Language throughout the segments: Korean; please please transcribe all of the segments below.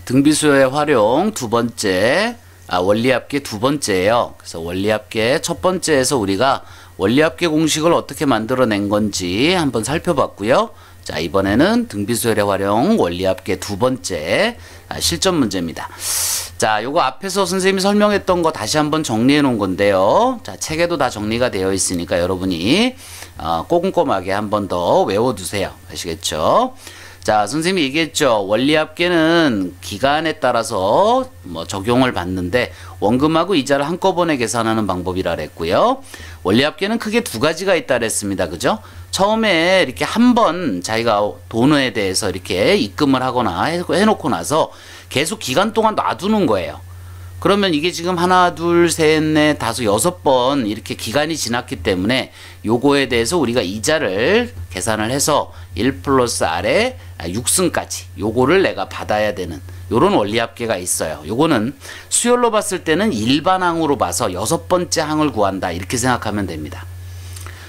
등비수열의 활용 두 번째, 원리합계 두 번째예요. 그래서 원리합계 첫 번째에서 우리가 원리합계 공식을 어떻게 만들어낸 건지 한번 살펴봤고요. 자, 이번에는 등비수열의 활용 원리합계 두 번째 실전 문제입니다. 자, 요거 앞에서 선생님이 설명했던 거 다시 한번 정리해 놓은 건데요. 자, 책에도 다 정리가 되어 있으니까 여러분이 꼼꼼하게 한번 더 외워두세요. 아시겠죠? 자, 선생님이 얘기했죠. 원리합계는 기간에 따라서 적용을 받는데 원금하고 이자를 한꺼번에 계산하는 방법이라 그랬고요. 원리합계는 크게 두 가지가 있다 그랬습니다. 그죠? 처음에 이렇게 한번 자기가 돈에 대해서 이렇게 입금을 하거나 해놓고 나서 계속 기간 동안 놔두는 거예요. 그러면 이게 지금 하나, 둘, 셋, 넷, 다섯, 6번 이렇게 기간이 지났기 때문에 요거에 대해서 우리가 이자를 계산을 해서 1 플러스 R에 6승까지 요거를 내가 받아야 되는 요런 원리합계가 있어요. 요거는 수열로 봤을 때는 일반항으로 봐서 6번째 항을 구한다 이렇게 생각하면 됩니다.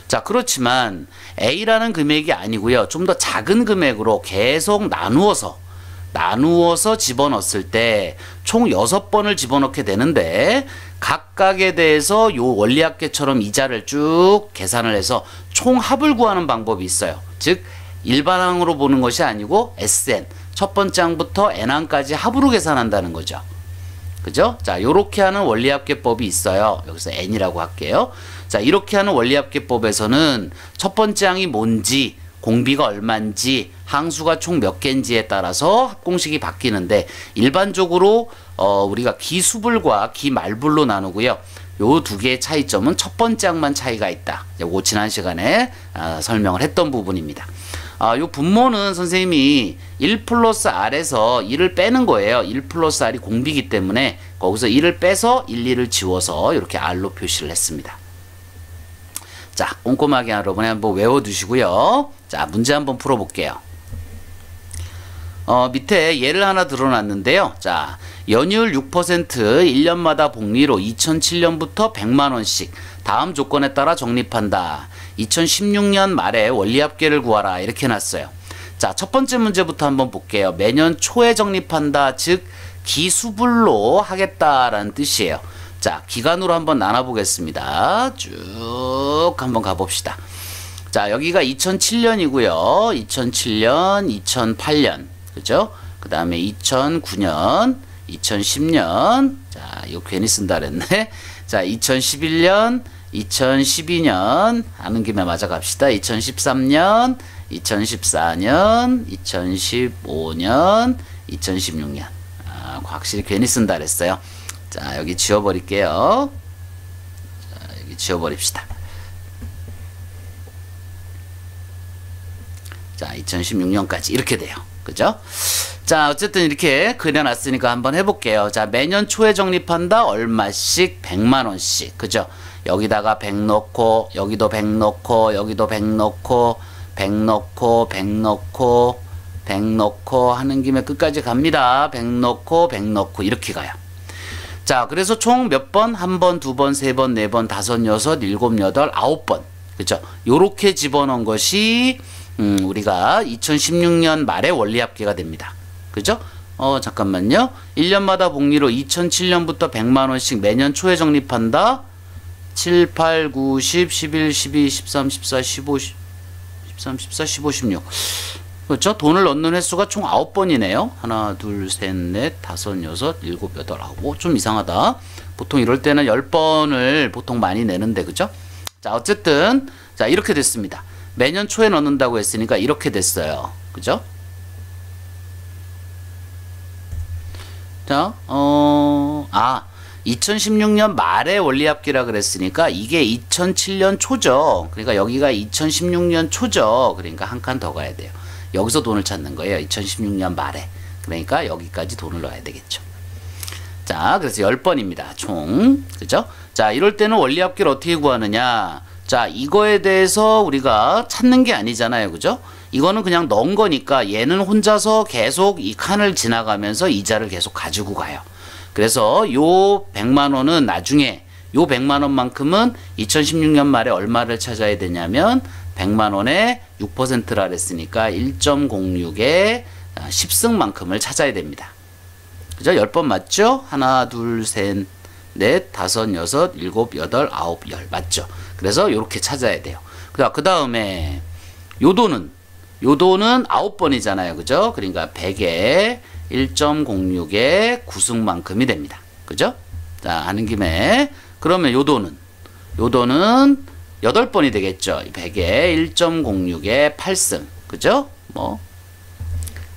자, 그렇지만 A라는 금액이 아니고요. 좀 더 작은 금액으로 계속 나누어서 집어넣었을 때 총 6번을 집어넣게 되는데 각각에 대해서 요 원리합계처럼 이자를 쭉 계산을 해서 총합을 구하는 방법이 있어요. 즉 일반항으로 보는 것이 아니고 SN 첫 번째 항부터 N항까지 합으로 계산한다는 거죠. 그죠? 자, 요렇게 하는 원리합계법이 있어요. 여기서 N이라고 할게요. 자, 이렇게 하는 원리합계법에서는 첫 번째 항이 뭔지 공비가 얼마인지 항수가 총 몇 개인지에 따라서 합공식이 바뀌는데 일반적으로 우리가 기수불과 기말불로 나누고요. 요 두 개의 차이점은 첫 번째 항만 차이가 있다. 요거 지난 시간에 설명을 했던 부분입니다. 요 분모는 선생님이 1 플러스 R에서 1을 빼는 거예요. 1 플러스 R이 공비이기 때문에 거기서 1을 빼서 1, 2를 지워서 이렇게 R로 표시를 했습니다. 자, 꼼꼼하게 여러분이 한번 외워두시고요. 자, 문제 한번 풀어볼게요. 밑에 예를 하나 들어놨는데요. 자, 연이율 6% 1년마다 복리로 2007년부터 100만원씩 다음 조건에 따라 적립한다. 2016년 말에 원리합계를 구하라. 이렇게 해놨어요. 자, 첫 번째 문제부터 한번 볼게요. 매년 초에 적립한다. 즉, 기수불로 하겠다라는 뜻이에요. 자, 기간으로 한번 나눠보겠습니다. 쭉 한번 가봅시다. 자, 여기가 2007년이고요. 2007년, 2008년. 그죠? 그 다음에 2009년, 2010년. 자, 이거 괜히 쓴다 그랬네. 자, 2011년, 2012년. 하는 김에 맞아 갑시다. 2013년, 2014년, 2015년, 2016년. 확실히 괜히 쓴다 그랬어요. 자, 여기 지워버릴게요. 자, 여기 지워버립시다. 자, 2016년까지 이렇게 돼요. 그죠? 자, 어쨌든 이렇게 그려놨으니까 한번 해볼게요. 자, 매년 초에 적립한다. 얼마씩? 100만원씩. 그죠? 여기다가 100 넣고, 여기도 100 넣고, 여기도 100 넣고, 100 넣고, 100 넣고, 100 넣고 하는 김에 끝까지 갑니다. 100 넣고, 100 넣고 이렇게 가요. 자, 그래서 총 몇 번? 한 번, 두 번, 세 번, 네 번, 다섯, 여섯, 일곱, 여덟, 9번. 그죠? 요렇게 집어넣은 것이 우리가 2016년 말에 원리합계가 됩니다. 그죠? 잠깐만요. 1년마다 복리로 2007년부터 100만원씩 매년 초에 적립한다. 7, 8, 9, 10, 11, 12, 13, 14, 15, 13, 14, 15, 16. 그렇죠? 돈을 넣는 횟수가 총 9번이네요. 하나, 둘, 셋, 넷, 다섯, 여섯, 일곱, 여덟, 아홉. 좀 이상하다. 보통 이럴 때는 10번을 보통 많이 내는데, 그죠? 자, 어쨌든, 자, 이렇게 됐습니다. 매년 초에 넣는다고 했으니까 이렇게 됐어요. 그죠? 자, 2016년 말에 원리합계라 그랬으니까 이게 2007년 초죠. 그러니까 여기가 2016년 초죠. 그러니까 한 칸 더 가야 돼요. 여기서 돈을 찾는 거예요. 2016년 말에. 그러니까 여기까지 돈을 넣어야 되겠죠. 자, 그래서 10번입니다. 총. 그죠? 자, 이럴 때는 원리합계를 어떻게 구하느냐. 자, 이거에 대해서 우리가 찾는 게 아니잖아요. 그죠? 이거는 그냥 넣은 거니까 얘는 혼자서 계속 이 칸을 지나가면서 이자를 계속 가지고 가요. 그래서 요 100만원은 나중에 요 100만원만큼은 2016년 말에 얼마를 찾아야 되냐면 100만원에 6%라 그랬으니까 1.06에 10승만큼을 찾아야 됩니다. 그죠? 10번 맞죠? 하나, 둘, 셋, 넷, 다섯, 여섯, 일곱, 여덟, 아홉, 열. 맞죠? 그래서 요렇게 찾아야 돼요. 그 다음에 요도는 9번이잖아요. 그죠? 그러니까 100에 1.06의 구승만큼이 됩니다. 그죠? 자, 하는 김에 그러면 요도는 8번이 되겠죠. 100에 1.06의 8승. 그죠? 뭐.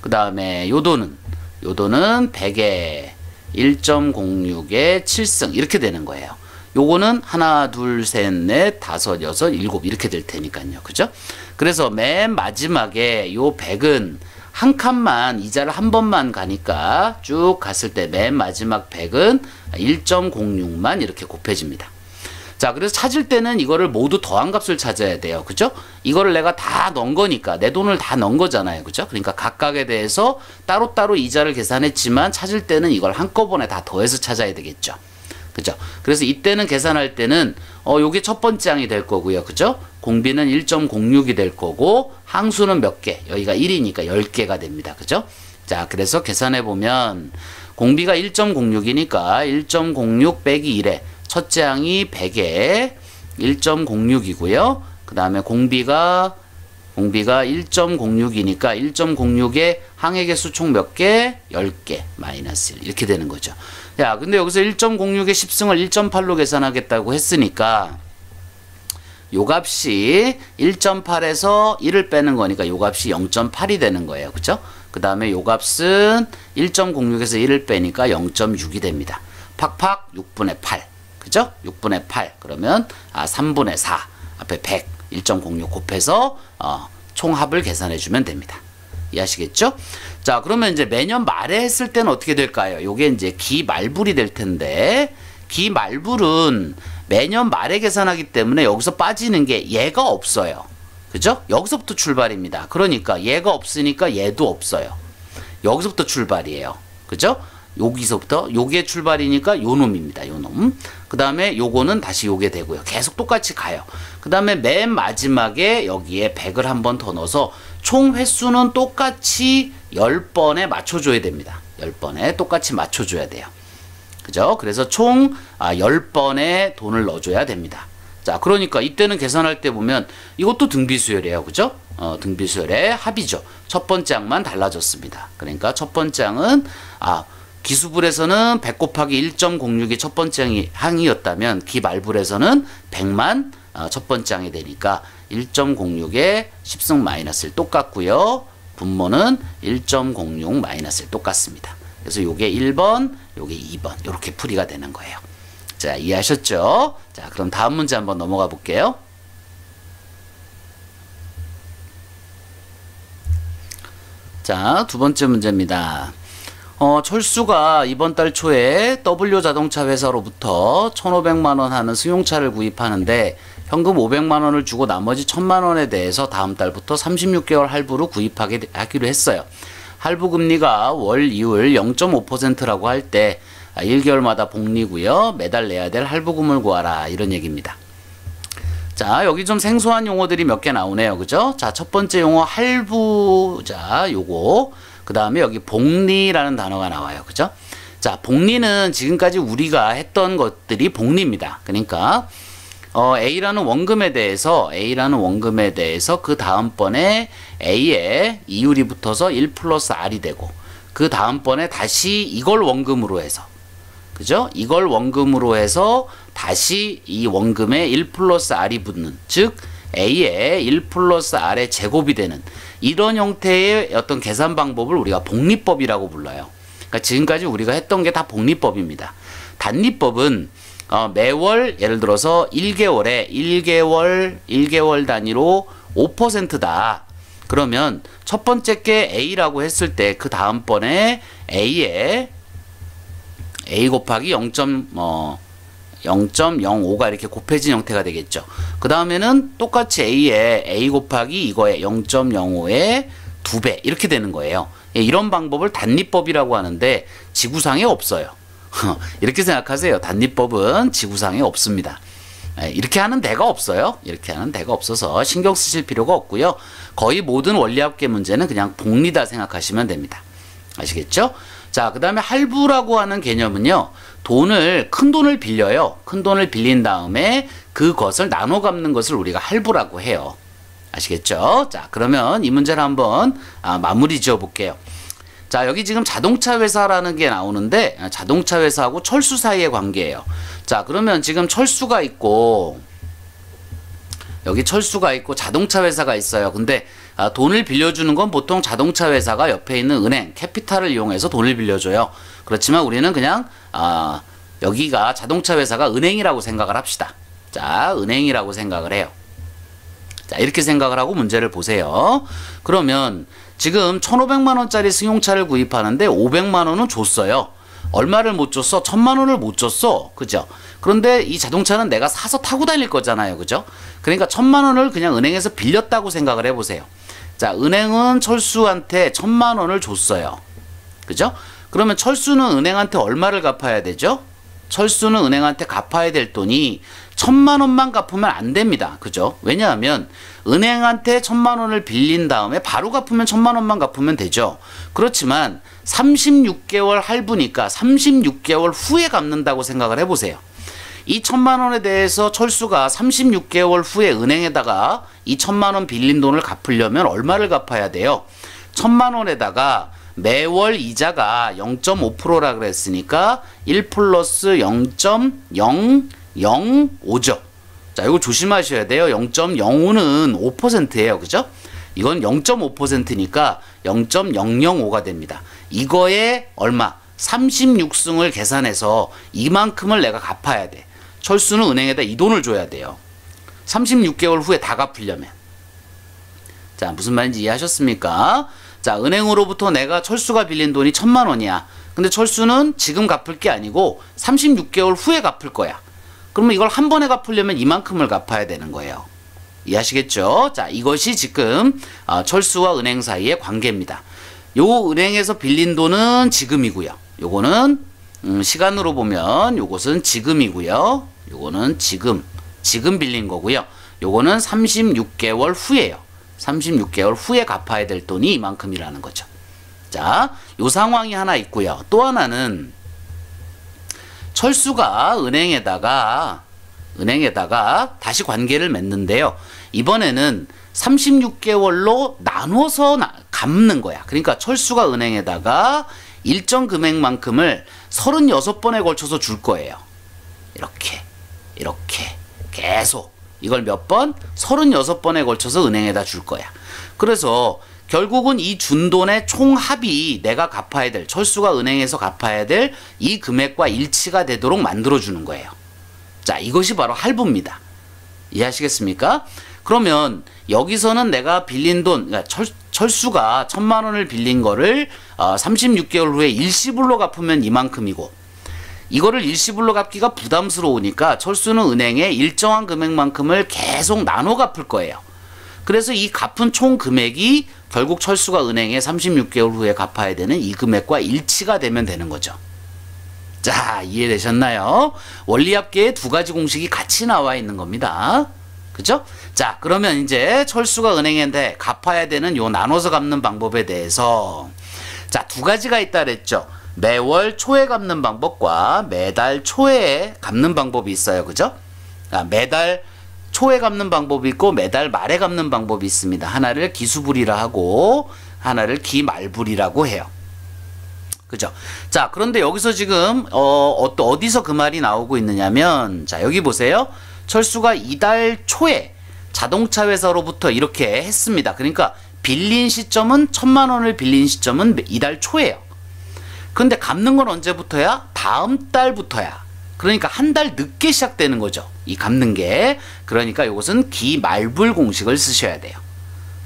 그 다음에 요도는 100에 1.06의 7승. 이렇게 되는 거예요. 요거는 하나, 둘, 셋, 넷, 다섯, 여섯, 일곱 이렇게 될 테니까요. 그죠? 그래서 맨 마지막에 요 100은 한 칸만 이자를 한 번만 가니까 쭉 갔을 때 맨 마지막 100은 1.06만 이렇게 곱해집니다. 자, 그래서 찾을 때는 이거를 모두 더한 값을 찾아야 돼요. 그죠? 이거를 내가 다 넣은 거니까 내 돈을 다 넣은 거잖아요. 그죠? 그러니까 각각에 대해서 따로따로 이자를 계산했지만 찾을 때는 이걸 한꺼번에 다 더해서 찾아야 되겠죠. 그죠? 그래서 이때는 계산할 때는 요게 첫 번째 항이 될 거고요. 그죠? 공비는 1.06이 될 거고 항수는 몇 개? 여기가 1이니까 10개가 됩니다. 그죠? 자, 그래서 계산해 보면 공비가 1.06이니까 1.06 빼기 1에 첫째 항이 100에 1.06이고요. 그 다음에 공비가 1.06이니까 1.06의 항의 개수 총 몇 개? 10개 마이너스 1 이렇게 되는 거죠. 야, 근데 여기서 1.06의 10승을 1.8로 계산하겠다고 했으니까 요 값이 1.8에서 1을 빼는 거니까 요 값이 0.8이 되는 거예요. 그죠? 그 다음에 요 값은 1.06에서 1을 빼니까 0.6이 됩니다. 팍팍 6분의 8. 그죠? 6분의 8. 그러면 3분의 4. 앞에 100. 1.06 곱해서 총합을 계산해 주면 됩니다. 이해하시겠죠? 자, 그러면 이제 매년 말에 했을 때는 어떻게 될까요? 요게 이제 기말불이 될 텐데 기말불은 매년 말에 계산하기 때문에 여기서 빠지는 게 얘가 없어요. 그죠? 여기서부터 출발입니다. 그러니까 얘가 없으니까 얘도 없어요. 여기서부터 출발이에요. 그죠? 여기서부터 요게 출발이니까 요 놈입니다. 요 놈. 그 다음에 요거는 다시 요게 되고요. 계속 똑같이 가요. 그 다음에 맨 마지막에 여기에 100을 한 번 더 넣어서 총 횟수는 똑같이 10번에 맞춰줘야 됩니다. 10번에 똑같이 맞춰줘야 돼요. 그죠? 그래서 총 10번에 돈을 넣어줘야 됩니다. 자, 그러니까 이때는 계산할 때 보면 이것도 등비수열이에요. 그죠? 등비수열의 합이죠. 첫 번째 항만 달라졌습니다. 그러니까 첫 번째 항은 기수불에서는 100 곱하기 1.06이 첫 번째 항이었다면 기말불에서는 100만 첫 번째 항이 되니까 1.06에 10승 마이너스 1 똑같고요. 분모는 1.06 마이너스 1 똑같습니다. 그래서 요게 1번, 요게 2번 이렇게 풀이가 되는 거예요. 자, 이해하셨죠? 자, 그럼 다음 문제 한번 넘어가 볼게요. 자, 두 번째 문제입니다. 철수가 이번 달 초에 W 자동차 회사로부터 1,500만 원 하는 승용차를 구입하는데 현금 500만 원을 주고 나머지 1,000만 원에 대해서 다음 달부터 36개월 할부로 구입하기로 했어요. 할부 금리가 월 이율 0.5%라고 할 때 1개월마다 복리고요. 매달 내야 될 할부금을 구하라 이런 얘기입니다. 자, 여기 좀 생소한 용어들이 몇 개 나오네요. 그죠? 자, 첫 번째 용어 할부. 자, 요거. 그 다음에 여기 복리라는 단어가 나와요. 그죠? 자, 복리는 지금까지 우리가 했던 것들이 복리입니다. 그러니까 A라는 원금에 대해서 그 다음번에 A에 이율이 붙어서 1 플러스 R이 되고 그 다음번에 다시 이걸 원금으로 해서 그죠? 이걸 원금으로 해서 다시 이 원금에 1 플러스 R이 붙는 즉 A에 1 플러스 R의 제곱이 되는 이런 형태의 어떤 계산 방법을 우리가 복리법이라고 불러요. 그러니까 지금까지 우리가 했던 게 다 복리법입니다. 단리법은 매월 예를 들어서 1개월 1개월 단위로 5%다. 그러면 첫 번째 게 A라고 했을 때 그 다음번에 A에 A 곱하기 0.05가 이렇게 곱해진 형태가 되겠죠. 그 다음에는 똑같이 A에 A 곱하기 이거에 0.05의 2배 이렇게 되는 거예요. 이런 방법을 단리법이라고 하는데 지구상에 없어요. 이렇게 생각하세요. 단리법은 지구상에 없습니다. 이렇게 하는 데가 없어요. 이렇게 하는 데가 없어서 신경 쓰실 필요가 없고요. 거의 모든 원리합계 문제는 그냥 복리다 생각하시면 됩니다. 아시겠죠? 자, 그 다음에 할부라고 하는 개념은요, 큰 돈을 빌려요. 큰 돈을 빌린 다음에 그것을 나눠 갚는 것을 우리가 할부라고 해요. 아시겠죠? 자, 그러면 이 문제를 한번 마무리 지어 볼게요. 자, 여기 지금 자동차 회사라는 게 나오는데, 자동차 회사하고 철수 사이의 관계예요. 자, 그러면 지금 철수가 있고, 여기 철수가 있고 자동차 회사가 있어요. 근데 돈을 빌려주는 건 보통 자동차 회사가 옆에 있는 은행, 캐피탈을 이용해서 돈을 빌려줘요. 그렇지만 우리는 그냥 여기가 자동차 회사가 은행이라고 생각을 합시다. 자, 은행이라고 생각을 해요. 자, 이렇게 생각을 하고 문제를 보세요. 그러면 지금 1,500만 원짜리 승용차를 구입하는데 500만 원은 줬어요. 얼마를 못 줬어? 1,000만 원을 못 줬어. 그죠? 그런데 이 자동차는 내가 사서 타고 다닐 거잖아요. 그죠? 그러니까 1,000만 원을 그냥 은행에서 빌렸다고 생각을 해보세요. 자, 은행은 철수한테 1,000만 원을 줬어요. 그죠? 그러면 철수는 은행한테 얼마를 갚아야 되죠? 철수는 은행한테 갚아야 될 돈이 1,000만 원만 갚으면 안 됩니다. 그죠? 왜냐하면 은행한테 1,000만 원을 빌린 다음에 바로 갚으면 1,000만 원만 갚으면 되죠. 그렇지만 36개월 할부니까 36개월 후에 갚는다고 생각을 해보세요. 이 1,000만 원에 대해서 철수가 36개월 후에 은행에다가 이 1,000만 원 빌린 돈을 갚으려면 얼마를 갚아야 돼요? 1,000만 원에다가 매월 이자가 0.5%라 그랬으니까 1 플러스 0.005죠. 자, 이거 조심하셔야 돼요. 0.05는 5%예요. 그죠? 이건 0.5%니까 0.005가 됩니다. 이거에 얼마? 36승을 계산해서 이만큼을 내가 갚아야 돼. 철수는 은행에다 이 돈을 줘야 돼요. 36개월 후에 다 갚으려면. 자, 무슨 말인지 이해하셨습니까? 자, 은행으로부터 내가 철수가 빌린 돈이 1,000만 원이야. 근데 철수는 지금 갚을 게 아니고 36개월 후에 갚을 거야. 그러면 이걸 한 번에 갚으려면 이만큼을 갚아야 되는 거예요. 이해하시겠죠? 자, 이것이 지금 철수와 은행 사이의 관계입니다. 요 은행에서 빌린 돈은 지금이고요. 요거는 시간으로 보면 요것은 지금이고요. 요거는 지금 빌린 거고요. 요거는 36개월 후에요. 36개월 후에 갚아야 될 돈이 이만큼이라는 거죠. 자, 요 상황이 하나 있고요. 또 하나는 철수가 은행에다가 다시 관계를 맺는데요. 이번에는 36개월로 나눠서 갚는 거야. 그러니까 철수가 은행에다가 일정 금액만큼을 36번에 걸쳐서 줄 거예요. 이렇게 계속 이걸 몇 번? 36번에 걸쳐서 은행에다 줄 거야. 그래서 결국은 이 준 돈의 총합이 내가 갚아야 될, 철수가 은행에서 갚아야 될 이 금액과 일치가 되도록 만들어주는 거예요. 자, 이것이 바로 할부입니다. 이해하시겠습니까? 그러면 여기서는 내가 빌린 돈, 그러니까 철수가 1,000만 원을 빌린 거를 36개월 후에 일시불로 갚으면 이만큼이고, 이거를 일시불로 갚기가 부담스러우니까 철수는 은행에 일정한 금액만큼을 계속 나눠 갚을 거예요. 그래서 이 갚은 총 금액이 결국 철수가 은행에 36개월 후에 갚아야 되는 이 금액과 일치가 되면 되는 거죠. 자, 이해되셨나요? 원리합계에 두 가지 공식이 같이 나와 있는 겁니다. 그죠? 자, 그러면 이제 철수가 은행한테 갚아야 되는 요 나눠서 갚는 방법에 대해서, 자, 두 가지가 있다 그랬죠. 매월 초에 갚는 방법과 매달 초에 갚는 방법이 있어요. 그죠? 매달 초에 갚는 방법이 있고 매달 말에 갚는 방법이 있습니다. 하나를 기수불이라 하고 하나를 기말불이라고 해요. 그죠? 자, 그런데 여기서 지금 어디서 그 말이 나오고 있느냐면, 자, 여기 보세요. 철수가 이달 초에 자동차 회사로부터 이렇게 했습니다. 그러니까 빌린 시점은 1,000만 원을 빌린 시점은 이달 초예요. 근데 갚는 건 언제부터야? 다음 달부터야. 그러니까 한 달 늦게 시작되는 거죠. 이 갚는 게. 그러니까 이것은 기말불 공식을 쓰셔야 돼요.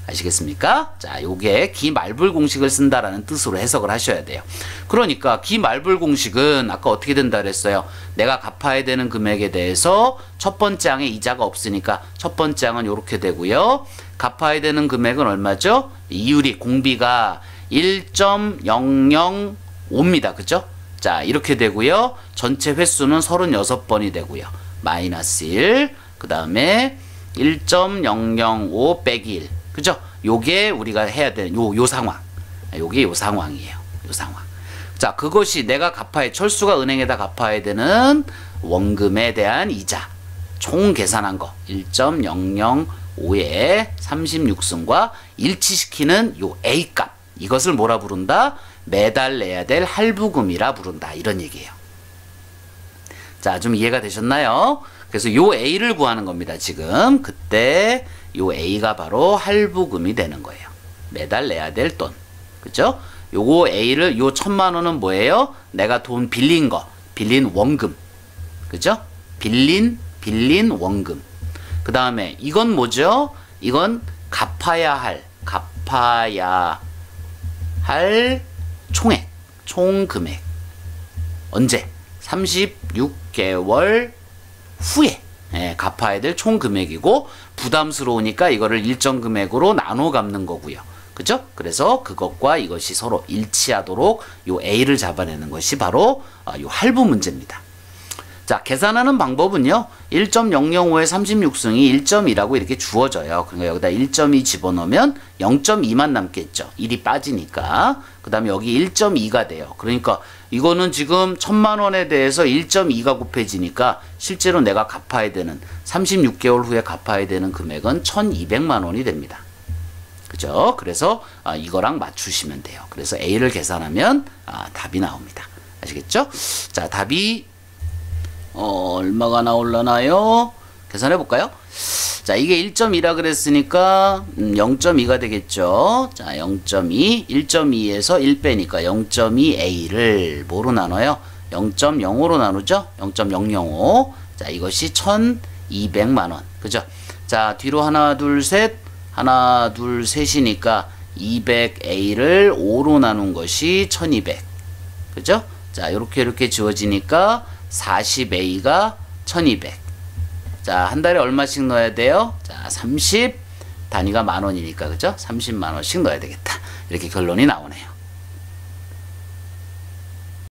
아시겠습니까? 자, 요게 기말불 공식을 쓴다라는 뜻으로 해석을 하셔야 돼요. 그러니까 기말불 공식은 아까 어떻게 된다 그랬어요? 내가 갚아야 되는 금액에 대해서 첫 번째 항에 이자가 없으니까 첫 번째 항은 요렇게 되고요. 갚아야 되는 금액은 얼마죠? 이율이 공비가 1.005입니다. 그죠? 자, 이렇게 되고요. 전체 횟수는 36번이 되고요. 마이너스 1, 그 다음에 1.005 빼기 1. 그죠? 요게 우리가 해야 되는 요 상황. 요게 요 상황이에요. 이 상황. 자, 그것이 내가 철수가 은행에다 갚아야 되는 원금에 대한 이자. 총 계산한 거. 1.005의 36승과 일치시키는 요 A값. 이것을 뭐라 부른다? 매달 내야 될 할부금이라 부른다. 이런 얘기예요. 자, 좀 이해가 되셨나요? 그래서 요 A를 구하는 겁니다. 지금 그때 요 A가 바로 할부금이 되는 거예요. 매달 내야 될 돈. 그죠? 요거 A를 요 1,000만 원은 뭐예요? 내가 돈 빌린 거. 빌린 원금. 그죠? 빌린 원금. 그 다음에 이건 뭐죠? 이건 갚아야 할 총액. 총금액. 언제? 36개월 후에 갚아야 될 총 금액이고 부담스러우니까 이거를 일정 금액으로 나눠 갚는 거고요. 그죠? 그래서 그것과 이것이 서로 일치하도록 요 A를 잡아내는 것이 바로 요 할부 문제입니다. 자, 계산하는 방법은요. 1.005의 36승이 1.2라고 이렇게 주어져요. 그러니까 여기다 1.2 집어넣으면 0.2만 남겠죠. 1이 빠지니까. 그 다음에 여기 1.2가 돼요. 그러니까 이거는 지금 1,000만 원에 대해서 1.2가 곱해지니까 실제로 내가 갚아야 되는 36개월 후에 갚아야 되는 금액은 1,200만 원이 됩니다. 그죠? 그래서 이거랑 맞추시면 돼요. 그래서 A를 계산하면 답이 나옵니다. 아시겠죠? 자, 답이 얼마가 나올라나요? 계산해 볼까요? 자, 이게 1.2라 그랬으니까 0.2가 되겠죠. 자, 0.2, 1.2에서 1 빼니까 0.2A를 뭐로 나눠요? 0.05로 나누죠? 0.005. 자, 이것이 1,200만 원. 그죠? 자, 뒤로 하나, 둘, 셋. 하나, 둘, 셋이니까 200A를 5로 나눈 것이 1200. 그죠? 자, 이렇게 지워지니까 40A가 1200. 자, 한 달에 얼마씩 넣어야 돼요? 자, 30 단위가 10,000원이니까 그죠? 30만 원씩 넣어야 되겠다. 이렇게 결론이 나오네요.